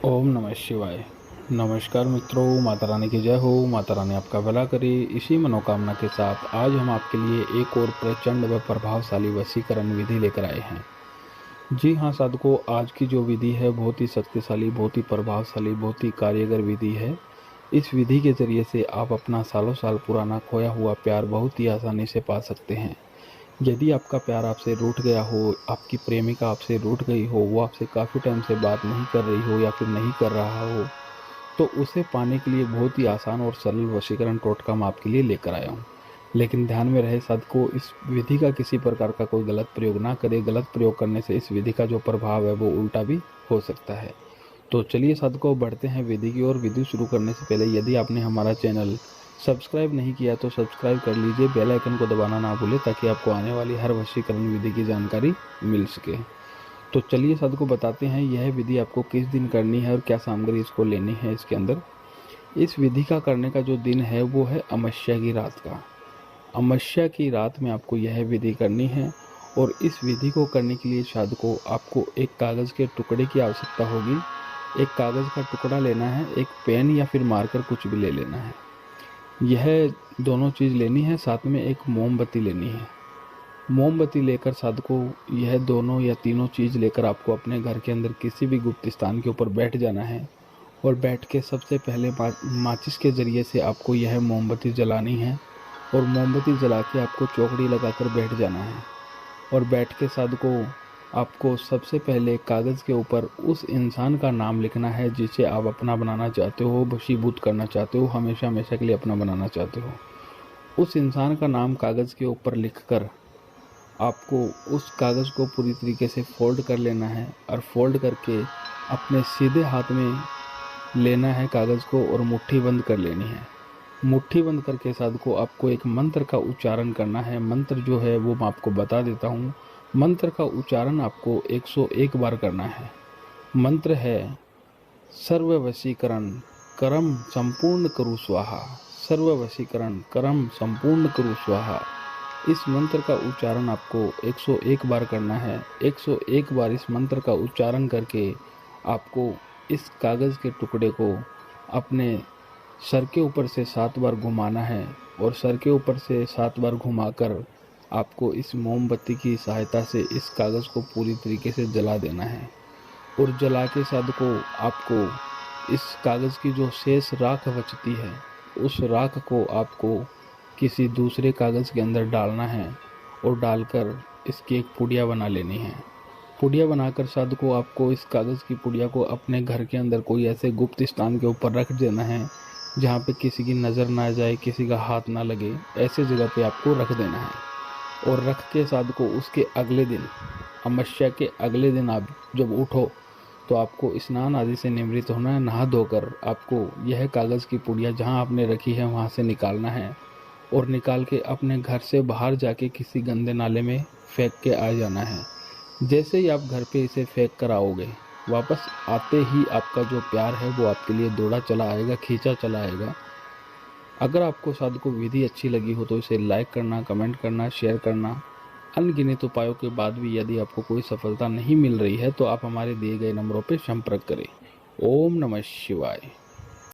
ओम नमः शिवाय। नमस्कार मित्रों, माता रानी की जय हो। माता रानी आपका भला करे, इसी मनोकामना के साथ आज हम आपके लिए एक और प्रचंड व प्रभावशाली वशीकरण विधि लेकर आए हैं। जी हाँ साधकों, आज की जो विधि है बहुत ही शक्तिशाली, बहुत ही प्रभावशाली, बहुत ही कार्यगर विधि है। इस विधि के जरिए से आप अपना सालों साल पुराना खोया हुआ प्यार बहुत ही आसानी से पा सकते हैं। यदि आपका प्यार आपसे रूठ गया हो, आपकी प्रेमिका आपसे रूठ गई हो, वो आपसे काफ़ी टाइम से बात नहीं कर रही हो या फिर नहीं कर रहा हो, तो उसे पाने के लिए बहुत ही आसान और सरल वशीकरण टोटका मैं आपके लिए लेकर आया हूँ। लेकिन ध्यान में रहे साधकों, इस विधि का किसी प्रकार का कोई गलत प्रयोग ना करे। गलत प्रयोग करने से इस विधि का जो प्रभाव है वो उल्टा भी हो सकता है। तो चलिए साधकों, बढ़ते हैं विधि की ओर। विधि शुरू करने से पहले यदि आपने हमारा चैनल सब्सक्राइब नहीं किया तो सब्सक्राइब कर लीजिए, बेल आइकन को दबाना ना भूलें ताकि आपको आने वाली हर वशीकरण विधि की जानकारी मिल सके। तो चलिए साधकों, बताते हैं यह विधि आपको किस दिन करनी है और क्या सामग्री इसको लेनी है इसके अंदर। इस विधि का करने का जो दिन है वो है अमावस्या की रात का। अमावस्या की रात में आपको यह विधि करनी है। और इस विधि को करने के लिए साधकों आपको एक कागज़ के टुकड़े की आवश्यकता होगी। एक कागज़ का टुकड़ा लेना है, एक पेन या फिर मार्कर कुछ भी ले लेना है। यह दोनों चीज़ लेनी है। साथ में एक मोमबत्ती लेनी है। मोमबत्ती लेकर साधकों यह दोनों या तीनों चीज़ लेकर आपको अपने घर के अंदर किसी भी गुप्त स्थान के ऊपर बैठ जाना है। और बैठ के सबसे पहले माचिस के ज़रिए से आपको यह मोमबत्ती जलानी है। और मोमबत्ती जला के आपको चौकड़ी लगाकर बैठ जाना है। और बैठ के साधकों आपको सबसे पहले कागज़ के ऊपर उस इंसान का नाम लिखना है जिसे आप अपना बनाना चाहते हो, वशीभूत करना चाहते हो, हमेशा हमेशा के लिए अपना बनाना चाहते हो। उस इंसान का नाम कागज़ के ऊपर लिखकर आपको उस कागज़ को पूरी तरीके से फोल्ड कर लेना है। और फोल्ड करके अपने सीधे हाथ में लेना है कागज़ को और मुट्ठी बंद कर लेनी है। मुट्ठी बंद करके साधकों आपको एक मंत्र का उच्चारण करना है। मंत्र जो है वो मैं आपको बता देता हूँ। मंत्र का उच्चारण आपको 101 बार करना है। मंत्र है सर्व वशीकरण करम संपूर्ण करु स्वाहा। सर्व वशीकरण करम संपूर्ण करु स्वाहा। इस मंत्र का उच्चारण आपको 101 बार करना है। 101 बार इस मंत्र का उच्चारण करके आपको इस कागज़ के टुकड़े को अपने सर के ऊपर से 7 बार घुमाना है। और सर के ऊपर से 7 बार घुमाकर आपको इस मोमबत्ती की सहायता से इस कागज़ को पूरी तरीके से जला देना है। और जला के साधकों आपको इस कागज़ की जो शेष राख बचती है उस राख को आपको किसी दूसरे कागज़ के अंदर डालना है। और डालकर इसकी एक पुड़िया बना लेनी है। पुड़िया बनाकर साधकों आपको इस कागज़ की पुड़िया को अपने घर के अंदर कोई ऐसे गुप्त स्थान के ऊपर रख देना है जहाँ पे किसी की नज़र ना जाए, किसी का हाथ ना लगे, ऐसे जगह पे आपको रख देना है। और रख के साधकों उसके अगले दिन, अमावस्या के अगले दिन आप जब उठो तो आपको स्नान आदि से निवृत्त होना है। नहा धोकर आपको यह कागज़ की पुड़िया जहाँ आपने रखी है वहाँ से निकालना है। और निकाल के अपने घर से बाहर जाके किसी गंदे नाले में फेंक के आ जाना है। जैसे ही आप घर पे इसे फेंक कर आओगे, वापस आते ही आपका जो प्यार है वो आपके लिए दौड़ा चला आएगा, खींचा चला आएगा। अगर आपको साधकों विधि अच्छी लगी हो तो इसे लाइक करना, कमेंट करना, शेयर करना। अनगिनत उपायों के बाद भी यदि आपको कोई सफलता नहीं मिल रही है तो आप हमारे दिए गए नंबरों पर संपर्क करें। ओम नमः शिवाय।